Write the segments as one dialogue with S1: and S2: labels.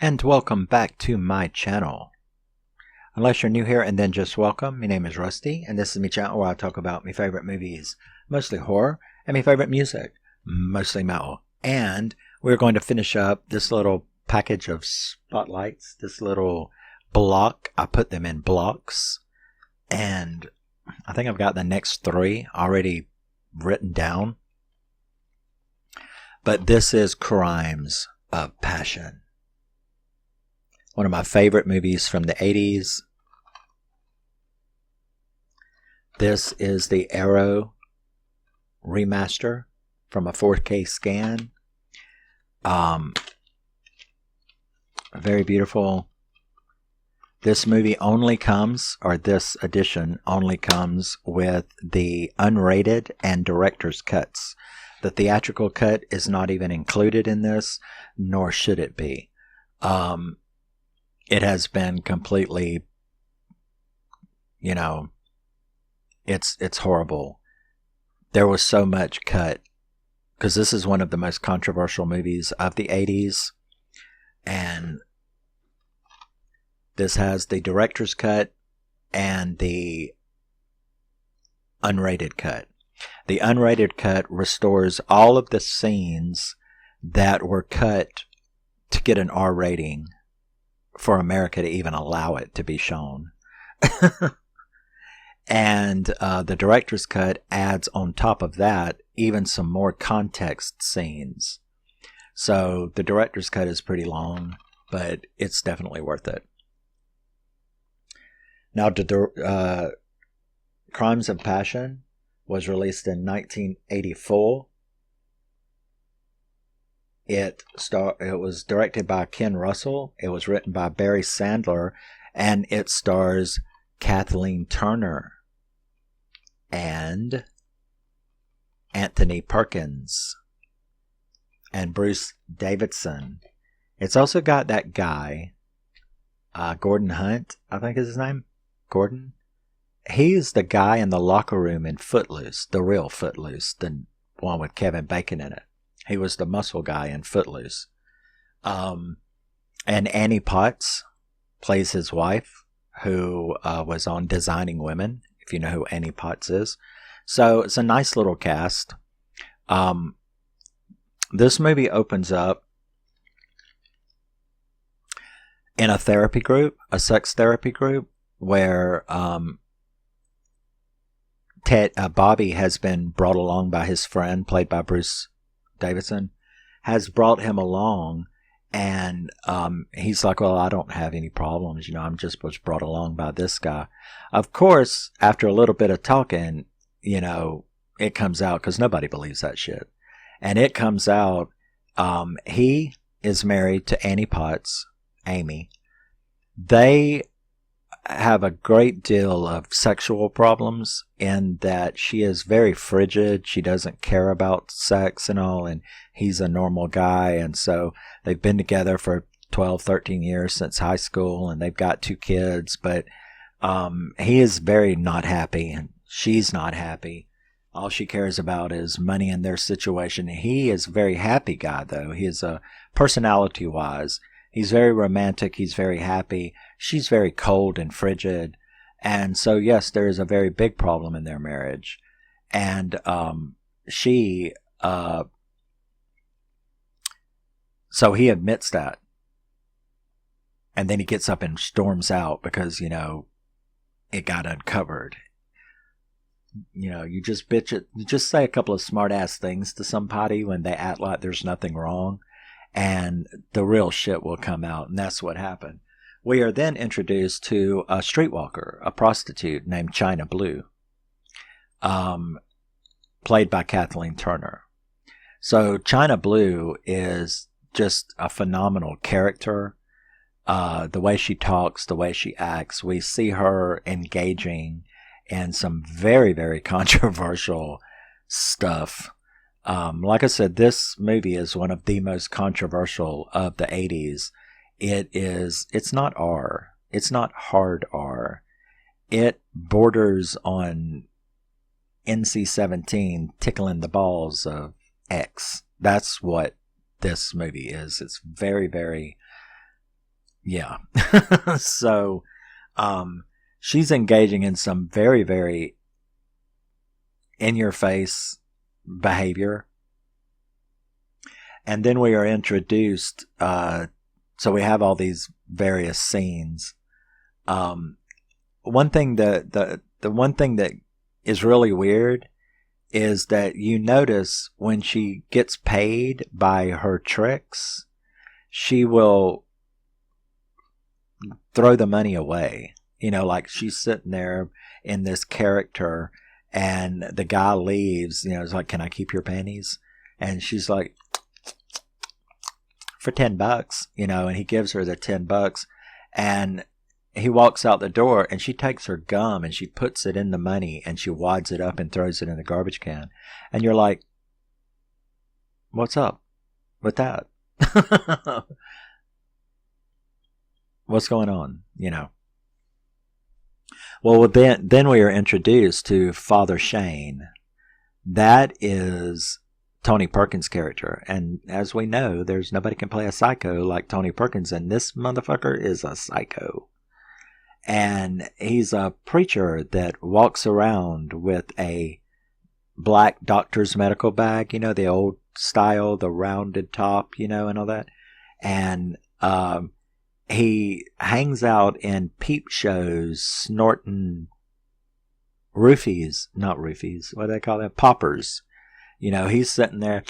S1: And welcome back to my channel. Unless you're new here and then just welcome, my name is Rusty, and this is my channel where I talk about my favorite movies, mostly horror, and my favorite music, mostly metal. And we're going to finish up this little package of spotlights, this little block. I put them in blocks, and I think I've got the next 3 already written down. But this is Crimes of Passion. One of my favorite movies from the 80s. This is the Arrow remaster from a 4K scan. Very beautiful. This movie only comes, or this edition only comes with the unrated and director's cuts. The theatrical cut is not even included in this, nor should it be. It has been completely, it's horrible. There was so much cut, because this is one of the most controversial movies of the 80s, and this has the director's cut and the unrated cut. The unrated cut restores all of the scenes that were cut to get an R rating for America to even allow it to be shown. And the director's cut adds on top of that even some more context scenes. So the director's cut is pretty long, but it's definitely worth it. Now, Crimes of Passion was released in 1984. It was directed by Ken Russell. It was written by Barry Sandler, and it stars Kathleen Turner and Anthony Perkins and Bruce Davison. It's also got that guy, Gordon Hunt, I think is his name. Gordon. He's the guy in the locker room in Footloose, the real Footloose, the one with Kevin Bacon in it. He was the muscle guy in Footloose. And Annie Potts plays his wife, who was on Designing Women, if you know who Annie Potts is. So it's a nice little cast. This movie opens up in a therapy group, a sex therapy group, where Bobby has been brought along by his friend, played by Bruce Davison, has brought him along, and he's like, well, I don't have any problems, I'm just was brought along by this guy. Of course, after a little bit of talking, it comes out, because nobody believes that shit, and it comes out, he is married to Annie Potts, Amy. They have a great deal of sexual problems in that she is very frigid. She doesn't care about sex and all, and he's a normal guy, and so they've been together for 12, 13 years since high school, and they've got 2 kids, but he is very not happy, and she's not happy. All she cares about is money in their situation. He is a very happy guy, though. He is personality-wise. He's very romantic. He's very happy. She's very cold and frigid. And so, yes, there is a very big problem in their marriage. And so he admits that. And then he gets up and storms out because, it got uncovered. You just bitch it. You just say a couple of smart-ass things to somebody when they act like there's nothing wrong, and the real shit will come out, and that's what happened. We are then introduced to a streetwalker, a prostitute named China Blue, played by Kathleen Turner. So China Blue is just a phenomenal character. The way she talks, the way she acts, we see her engaging in some very, very controversial stuff. Like I said, this movie is one of the most controversial of the 80s. It's not R. It's not hard R. It borders on NC-17 tickling the balls of X. That's what this movie is. It's very, very Yeah. So, she's engaging in some very, very in your face behavior. And then we are introduced, so we have all these various scenes. Um, one thing the one thing that is really weird is that you notice when she gets paid by her tricks, she will throw the money away. You know, like she's sitting there in this character and the guy leaves, you know, it's like, can I keep your panties? And she's like, for $10, you know, and he gives her the $10 and he walks out the door and she takes her gum and she puts it in the money and she wads it up and throws it in the garbage can. And you're like, what's up with that? What's going on? You know? Well, then we are introduced to Father Shane. That is Tony Perkins' character. And as we know, there's nobody can play a psycho like Tony Perkins, and this motherfucker is a psycho. And he's a preacher that walks around with a black doctor's medical bag, you know, the old style, the rounded top, you know, and all that. And he hangs out in peep shows snorting not roofies, what do they call them? Poppers. You know, he's sitting there,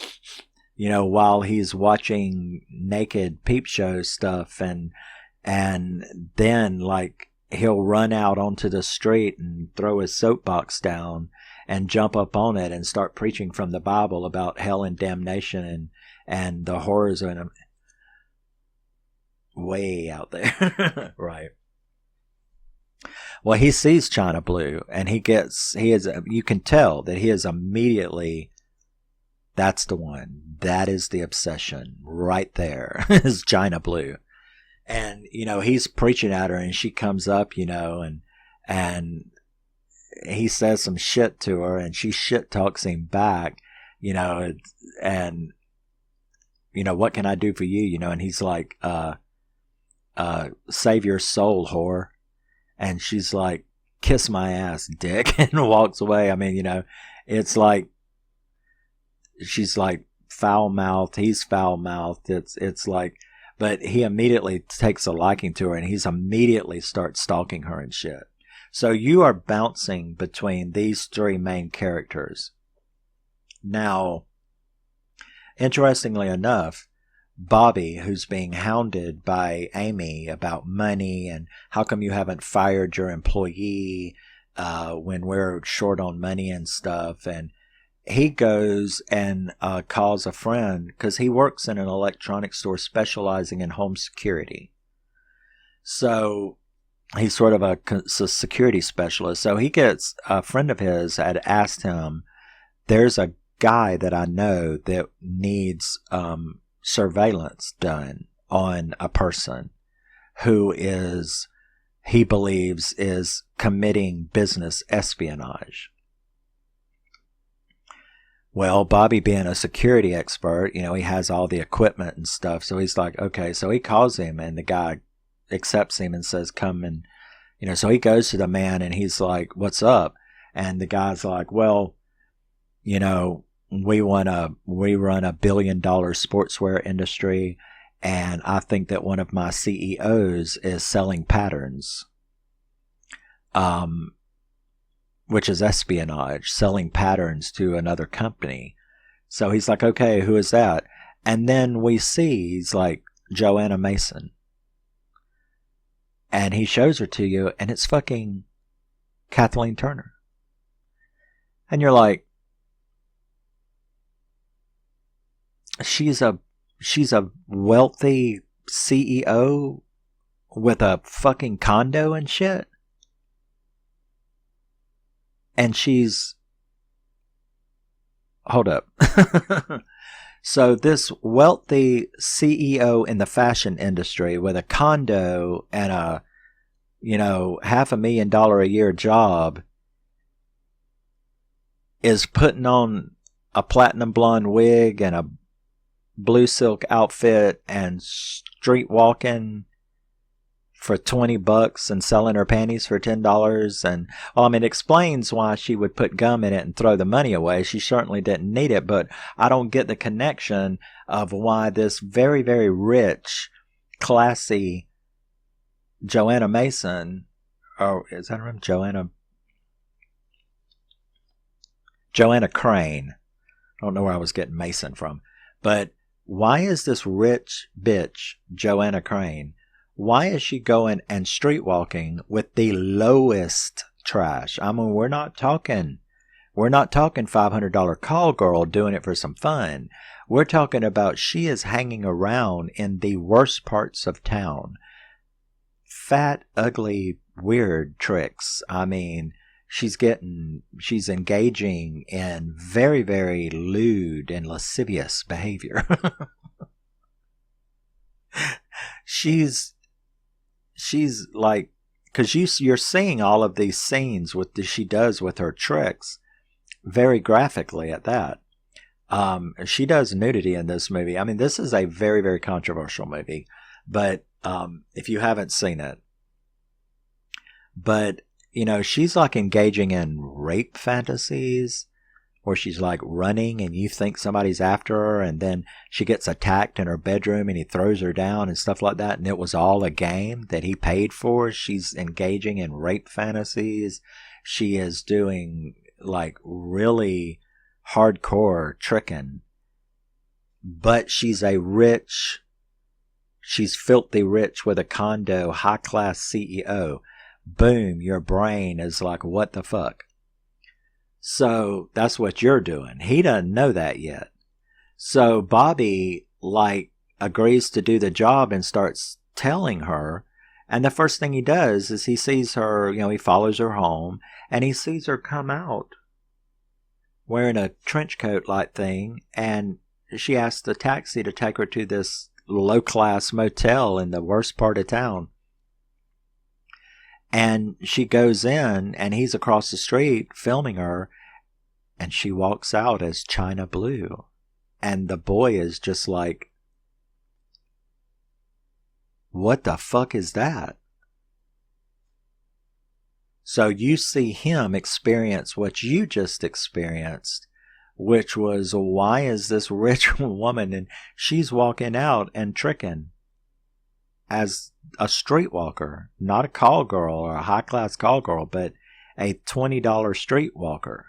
S1: you know, while he's watching naked peep show stuff, and then like he'll run out onto the street and throw his soapbox down and jump up on it and start preaching from the Bible about hell and damnation and the horrors of it. Way out there. Right. Well, he sees China Blue and you can tell that he is immediately, that's the one. That is the obsession right there is China Blue. And, you know, he's preaching at her and she comes up, you know, and he says some shit to her and she shit talks him back, you know, and, you know, what can I do for you? You know, and he's like, save your soul, whore. And she's like, kiss my ass, dick, and walks away. I mean, you know, it's like, she's like foul mouthed, he's foul mouthed. It's like, but he immediately takes a liking to her and he's immediately starts stalking her and shit. So you are bouncing between these three main characters. Now, interestingly enough, Bobby, who's being hounded by Amy about money and how come you haven't fired your employee when we're short on money and stuff, and he goes and calls a friend because he works in an electronics store specializing in home security. So he's sort of a security specialist. So he gets a friend of his had asked him, there's a guy that I know that needs surveillance done on a person who he believes is committing business espionage. Well, Bobby being a security expert, you know, he has all the equipment and stuff. So he's like, okay, so he calls him and the guy accepts him and says, come and, you know, so he goes to the man and he's like, what's up? And the guy's like, well, you know, we run a $1 billion sportswear industry, and I think that one of my CEOs is selling patterns, which is espionage, selling patterns to another company. So he's like, okay, who is that? And then we see he's like, Joanna Mason. And he shows her to you, and it's fucking Kathleen Turner. And you're like, she's a wealthy CEO with a fucking condo and shit. And hold up. So this wealthy CEO in the fashion industry with a condo and a, you know, $500,000 a year job is putting on a platinum blonde wig and a blue silk outfit and street walking for $20 and selling her panties for $10. And, well, I mean, it explains why she would put gum in it and throw the money away. She certainly didn't need it, but I don't get the connection of why this very, very rich, classy Joanna Mason, or is that her name? Joanna Crane. I don't know where I was getting Mason from. But why is this rich bitch, Joanna Crane, why is she going and street walking with the lowest trash? I mean, we're not talking $500 call girl doing it for some fun. We're talking about she is hanging around in the worst parts of town. Fat, ugly, weird tricks. I mean, she's engaging in very, very lewd and lascivious behavior. She's like, because you're seeing all of these scenes she does with her tricks very graphically at that. She does nudity in this movie. I mean, this is a very, very controversial movie, but if you haven't seen it, but she's like engaging in rape fantasies where she's like running and you think somebody's after her, and then she gets attacked in her bedroom and he throws her down and stuff like that, and it was all a game that he paid for. She's engaging in rape fantasies. She is doing like really hardcore tricking, but she's filthy rich with a condo, high class CEO. Boom, your brain is like, what the fuck? So that's what you're doing. He doesn't know that yet. So Bobby like agrees to do the job and starts telling her. And the first thing he does is he sees her, he follows her home and he sees her come out wearing a trench coat like thing. And she asks the taxi to take her to this low class motel in the worst part of town. And she goes in, and he's across the street filming her, and she walks out as China Blue. And the boy is just like, what the fuck is that? So you see him experience what you just experienced, which was, why is this rich woman, and she's walking out and tricking as a streetwalker, not a call girl or a high-class call girl, but a $20 streetwalker,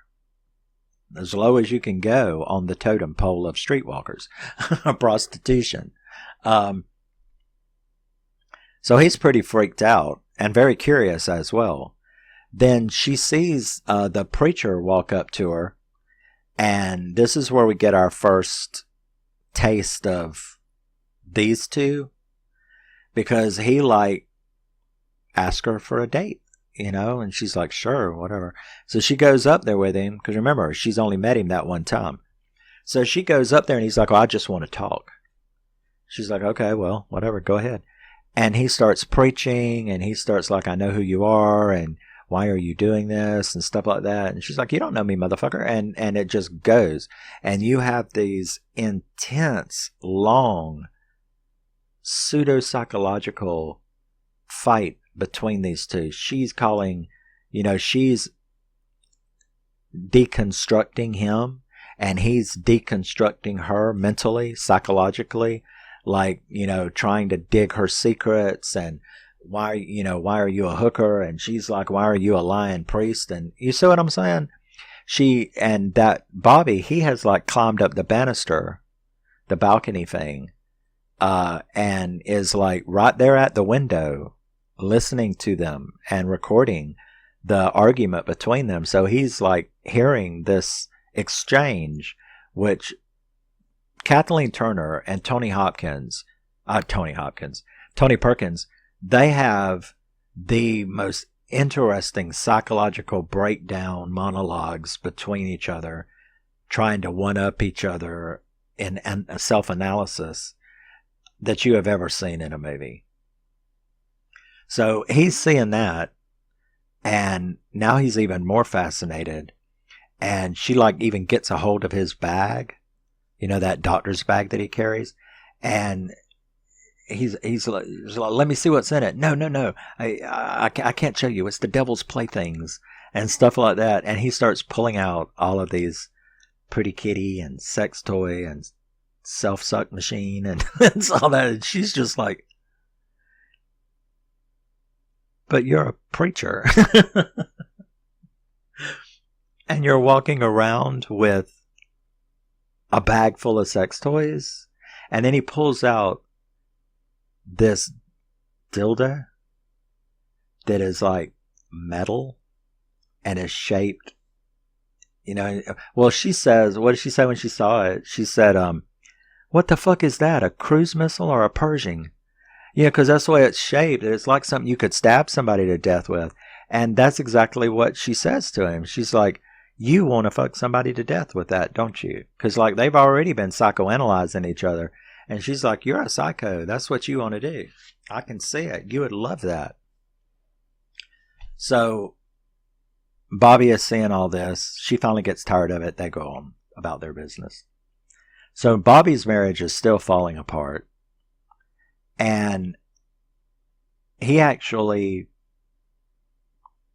S1: as low as you can go on the totem pole of streetwalkers, prostitution. So he's pretty freaked out and very curious as well. Then she sees the preacher walk up to her, and this is where we get our first taste of these two. Because he like asked her for a date, and she's like, sure, whatever. So she goes up there with him, because remember, she's only met him that one time. So she goes up there and he's like, I just want to talk. She's like, okay, well, whatever, go ahead. And he starts preaching and he starts like, I know who you are and why are you doing this and stuff like that. And she's like, you don't know me, motherfucker. And it just goes. And you have these intense, long, pseudo-psychological fight between these two. She's calling, she's deconstructing him and he's deconstructing her mentally, psychologically, like, trying to dig her secrets and why are you a hooker? And she's like, why are you a lying priest? And you see what I'm saying? And that Bobby, he has like climbed up the banister, the balcony thing, and is like right there at the window listening to them and recording the argument between them. So he's like hearing this exchange, which Kathleen Turner and Tony Perkins, they have the most interesting psychological breakdown monologues between each other, trying to one-up each other in a self-analysis that you have ever seen in a movie. So he's seeing that, and now he's even more fascinated, and she like even gets a hold of his bag, that doctor's bag that he carries, and he's like, let me see what's in it. No, no, no. I can't show you. It's the devil's playthings and stuff like that. And he starts pulling out all of these pretty kitty and sex toy and self-suck machine and, and all that. And she's just like, but you're a preacher. And you're walking around with a bag full of sex toys. And then he pulls out this dildo that is like metal and is shaped, well, she says, what did she say when she saw it? She said, what the fuck is that? A cruise missile or a Pershing? Because that's the way it's shaped. It's like something you could stab somebody to death with. And that's exactly what she says to him. She's like, you want to fuck somebody to death with that, don't you? Because like they've already been psychoanalyzing each other. And she's like, you're a psycho. That's what you want to do. I can see it. You would love that. So Bobby is seeing all this. She finally gets tired of it. They go on about their business. So Bobby's marriage is still falling apart. And he actually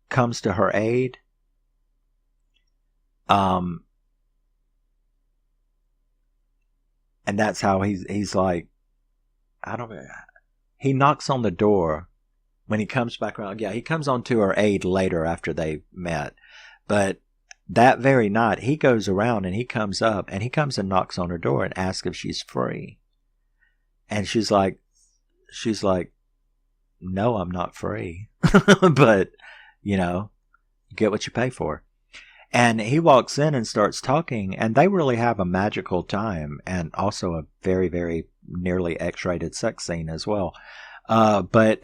S1: comes to her aid. And that's how he's like, I don't know. He knocks on the door when he comes back around. Yeah, he comes on to her aid later after they met. But that very night, he goes around and he comes up and he comes and knocks on her door and asks if she's free. And she's like, no, I'm not free. But, get what you pay for. And he walks in and starts talking, and they really have a magical time, and also a very, very nearly X-rated sex scene as well. But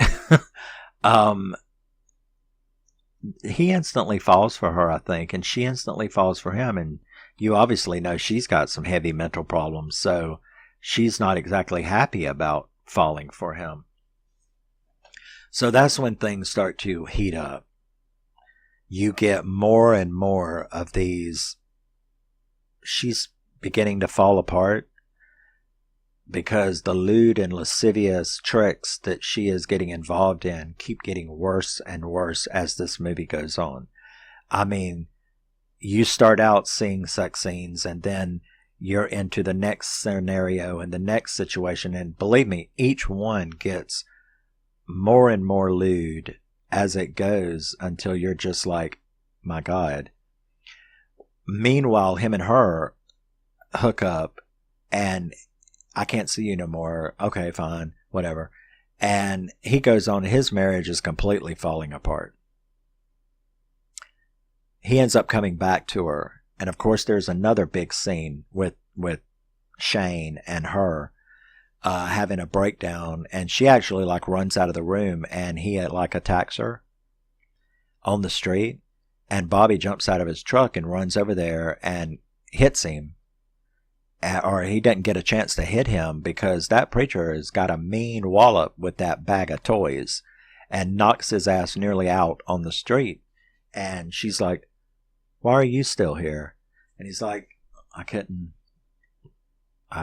S1: he instantly falls for her, I think, and she instantly falls for him. And you obviously know she's got some heavy mental problems, so she's not exactly happy about falling for him. So that's when things start to heat up. You get more and more of these. She's beginning to fall apart because the lewd and lascivious tricks that she is getting involved in keep getting worse and worse as this movie goes on. I mean, you start out seeing sex scenes and then you're into the next scenario and the next situation. And believe me, each one gets more and more lewd as it goes until you're just like, my God. Meanwhile, him and her hook up and I can't see you no more. Okay, fine, whatever. And he goes on, his marriage is completely falling apart. He ends up coming back to her. And of course, there's another big scene with Shane and her having a breakdown, and she actually like runs out of the room, and he like attacks her on the street, and Bobby jumps out of his truck and runs over there and hits him, or he doesn't get a chance to hit him because that preacher has got a mean wallop with that bag of toys and knocks his ass nearly out on the street. And she's like, why are you still here? And he's like, I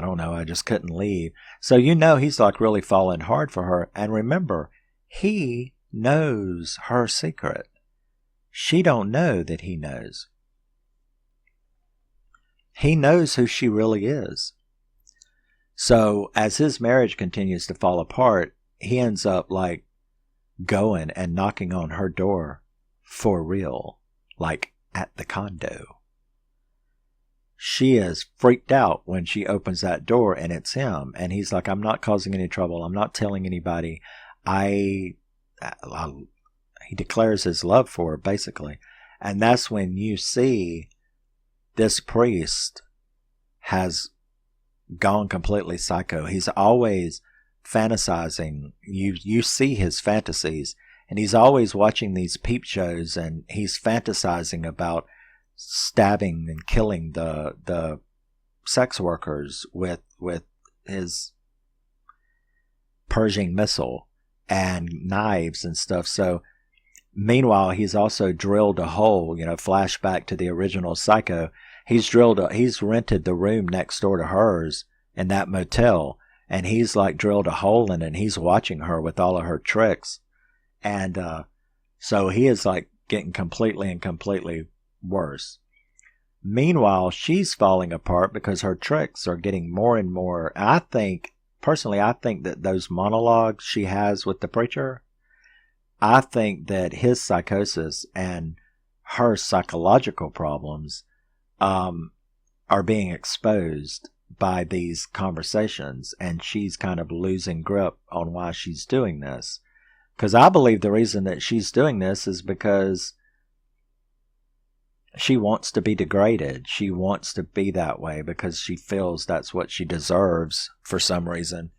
S1: don't know, I just couldn't leave. So he's like really falling hard for her. And remember, he knows her secret. She don't know that he knows. He knows who she really is. So as his marriage continues to fall apart, he ends up like going and knocking on her door for real, like at the condo. She is freaked out when she opens that door and it's him. And he's like, I'm not causing any trouble. I'm not telling anybody. He declares his love for her, basically. And that's when you see this priest has gone completely psycho. He's always fantasizing. You see his fantasies. And he's always watching these peep shows and he's fantasizing about stabbing and killing the sex workers with his Pershing missile and knives and stuff. So meanwhile, he's also drilled a hole, flashback to the original Psycho. He's rented the room next door to hers in that motel, and he's like drilled a hole in it, and he's watching her with all of her tricks. And so he is like getting completely worse. Meanwhile, she's falling apart because her tricks are getting more and more. I think that those monologues she has with the preacher, I think that his psychosis and her psychological problems are being exposed by these conversations, and she's kind of losing grip on why she's doing this. Because I believe the reason that she's doing this is because she wants to be degraded. She wants to be that way because she feels that's what she deserves for some reason.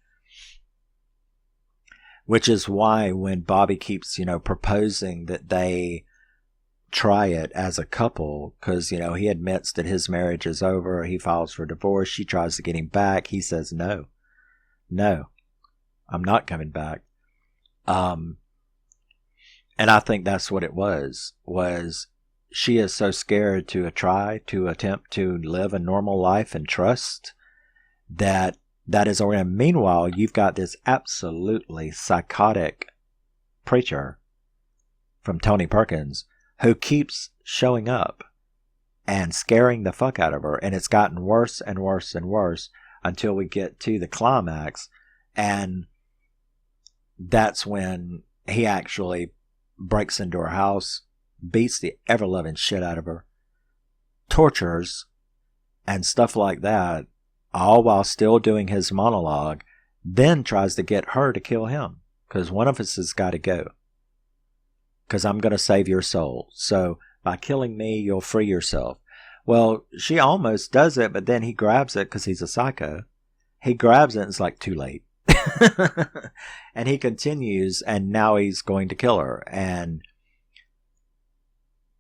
S1: Which is why when Bobby keeps, proposing that they try it as a couple, because, he admits that his marriage is over, he files for divorce, she tries to get him back, he says, no, I'm not coming back. And I think that's what it was she is so scared to attempt to live a normal life and trust that is over. Meanwhile, you've got this absolutely psychotic preacher from Tony Perkins who keeps showing up and scaring the fuck out of her. And it's gotten worse and worse and worse until we get to the climax. And that's when he actually breaks into her house, beats the ever-loving shit out of her, tortures, and stuff like that, all while still doing his monologue, then tries to get her to kill him. Because one of us has got to go. Because I'm going to save your soul. So by killing me, you'll free yourself. Well, she almost does it, but then he grabs it because he's a psycho. He grabs it and it's like too late. And he continues, and now he's going to kill her. And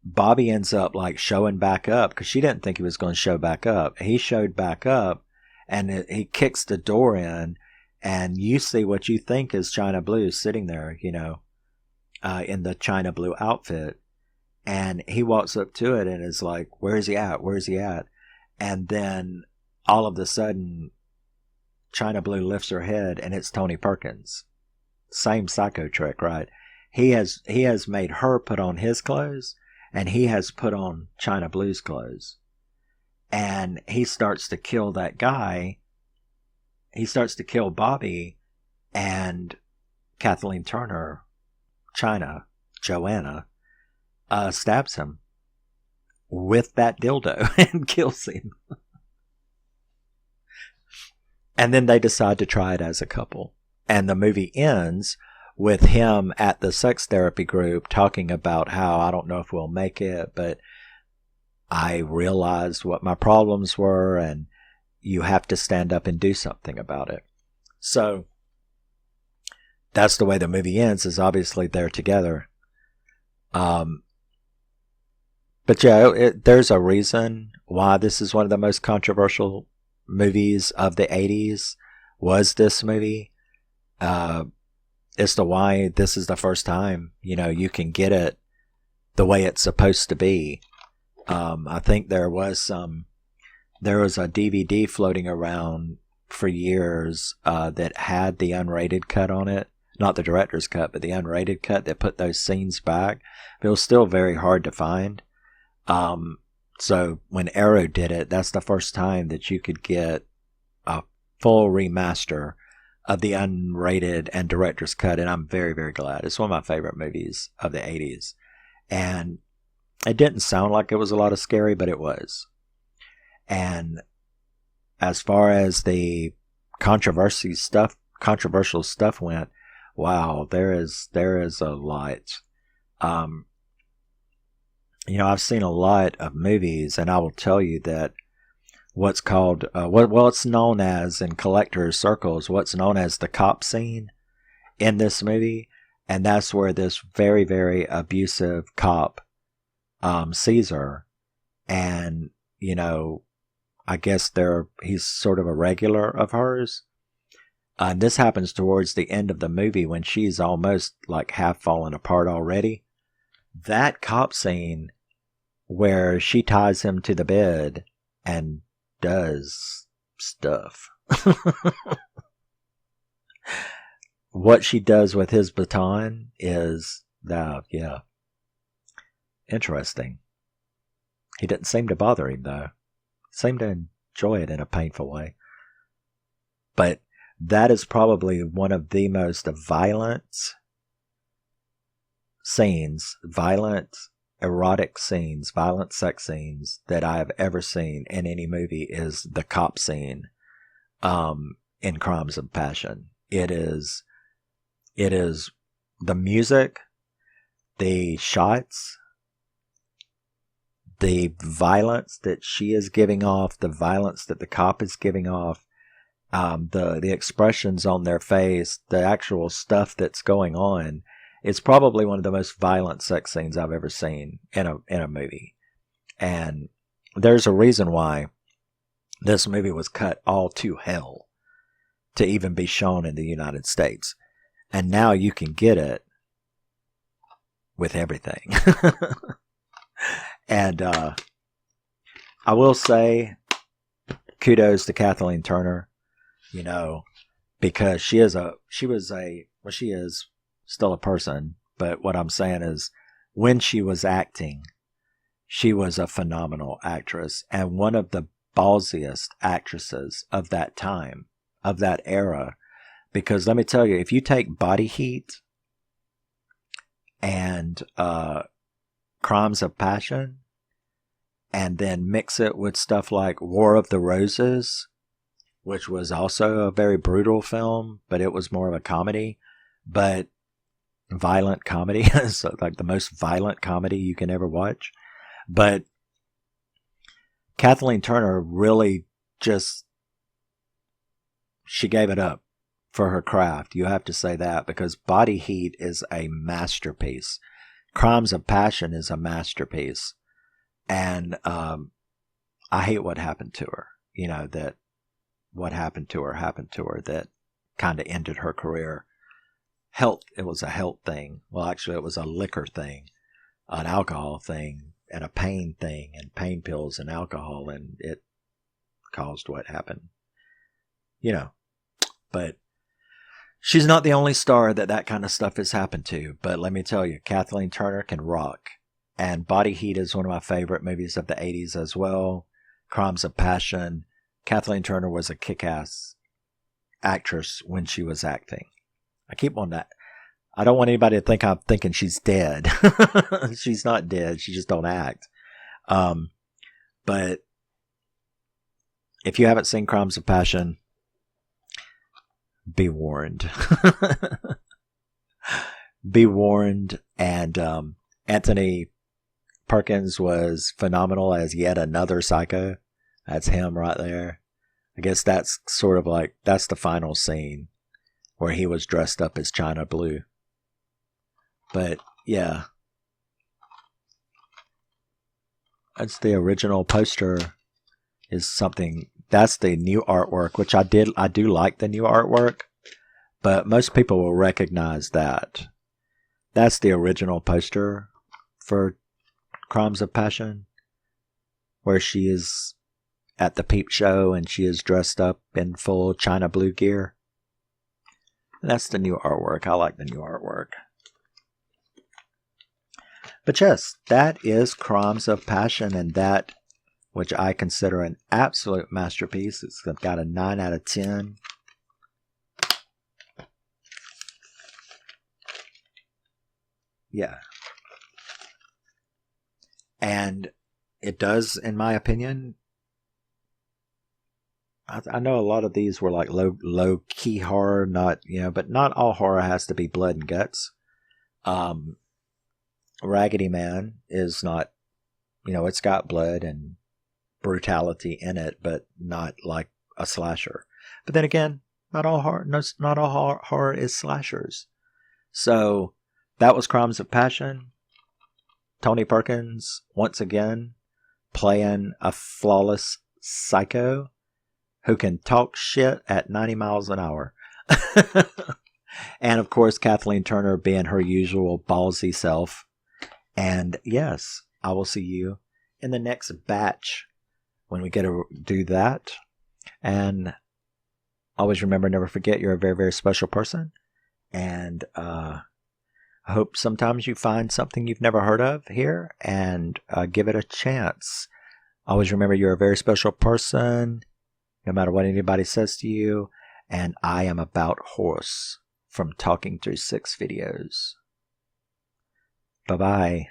S1: Bobby ends up like showing back up because she didn't think he was going to show back up. He showed back up, and he kicks the door in, and you see what you think is China Blue sitting there, in the China Blue outfit. And he walks up to it and is like, where's he at? Where's he at? And then all of a sudden, China Blue lifts her head, and it's Tony Perkins. Same psycho trick, right? He has made her put on his clothes, and he has put on China Blue's clothes. And he starts to kill that guy. He starts to kill Bobby, and Kathleen Turner, Joanna, stabs him with that dildo and kills him. And then they decide to try it as a couple. And the movie ends with him at the sex therapy group talking about how, I don't know if we'll make it, but I realized what my problems were, and you have to stand up and do something about it. So that's the way the movie ends, is obviously they're together. But yeah, there's a reason why this is one of the most controversial movies of the 80s, was this movie. As to why this is the first time, you can get it the way it's supposed to be. I think there was a DVD floating around for years that had the unrated cut on it. Not the director's cut, but the unrated cut that put those scenes back. But it was still very hard to find. So when Arrow did it, that's the first time that you could get a full remaster of the unrated and director's cut, and I'm very, very glad. It's one of my favorite movies of the 80s. And it didn't sound like it was a lot of scary, but it was. And as far as the controversial stuff went, wow, there is a lot. I've seen a lot of movies, and I will tell you that what's called, what's known as in collectors' circles, what's known as the cop scene in this movie, and that's where this very, very abusive cop sees her, and I guess he's sort of a regular of hers. And this happens towards the end of the movie when she's almost like half fallen apart already. That cop scene where she ties him to the bed and does stuff. What she does with his baton is, yeah, interesting. He didn't seem to bother him, though. Seemed to enjoy it in a painful way. But that is probably one of the most violent scenes, violent erotic scenes, violent sex scenes that I have ever seen in any movie is the cop scene in Crimes of Passion. It is the music, the shots, the violence that she is giving off, the violence that the cop is giving off, the expressions on their face, the actual stuff that's going on. It's probably one of the most violent sex scenes I've ever seen in a movie. And there's a reason why this movie was cut all to hell to even be shown in the United States. And now you can get it with everything. And I will say kudos to Kathleen Turner, because she is still a person, but what I'm saying is when she was acting, she was a phenomenal actress and one of the ballsiest actresses of that time, of that era. Because let me tell you, if you take Body Heat and Crimes of Passion and then mix it with stuff like War of the Roses, which was also a very brutal film, but it was more of a comedy, but violent comedy. So like the most violent comedy you can ever watch. But Kathleen Turner really she gave it up for her craft. You have to say that, because Body Heat is a masterpiece. Crimes of Passion is a masterpiece. And I hate what happened to her. That what happened to her that kind of ended her career. It was a health thing. Well, actually, it was a liquor thing, an alcohol thing, and a pain thing, and pain pills and alcohol, and it caused what happened. But she's not the only star that kind of stuff has happened to. But let me tell you, Kathleen Turner can rock. And Body Heat is one of my favorite movies of the 80s as well. Crimes of Passion. Kathleen Turner was a kick-ass actress when she was acting. I keep on that. I don't want anybody to think I'm thinking she's dead. She's not dead. She just don't act. But if you haven't seen Crimes of Passion, be warned. Be warned. And Anthony Perkins was phenomenal as yet another psycho. That's him right there. I guess that's sort of like, that's the final scene where he was dressed up as China Blue. But yeah, that's the original poster. Is something, that's the new artwork, which I do like the new artwork, but most people will recognize that. That's the original poster for Crimes of Passion, where she is at the peep show and she is dressed up in full China Blue gear. And that's the new artwork. I like the new artwork. But yes, that is Crimes of Passion, and that, which I consider an absolute masterpiece. It's got a 9 out of 10. Yeah. And it does, in my opinion, I know a lot of these were like low key horror, not, but not all horror has to be blood and guts. Raggedy Man is not, it's got blood and brutality in it, but not like a slasher. But then again, not all horror is slashers. So that was Crimes of Passion. Tony Perkins, once again, playing a flawless psycho who can talk shit at 90 miles an hour. And of course, Kathleen Turner being her usual ballsy self. And yes, I will see you in the next batch when we get to do that. And always remember, never forget, you're a very, very special person. And I hope sometimes you find something you've never heard of here and give it a chance. Always remember, you're a very special person, no matter what anybody says to you. And I am about horse from Talking Through 6 videos. Bye-bye.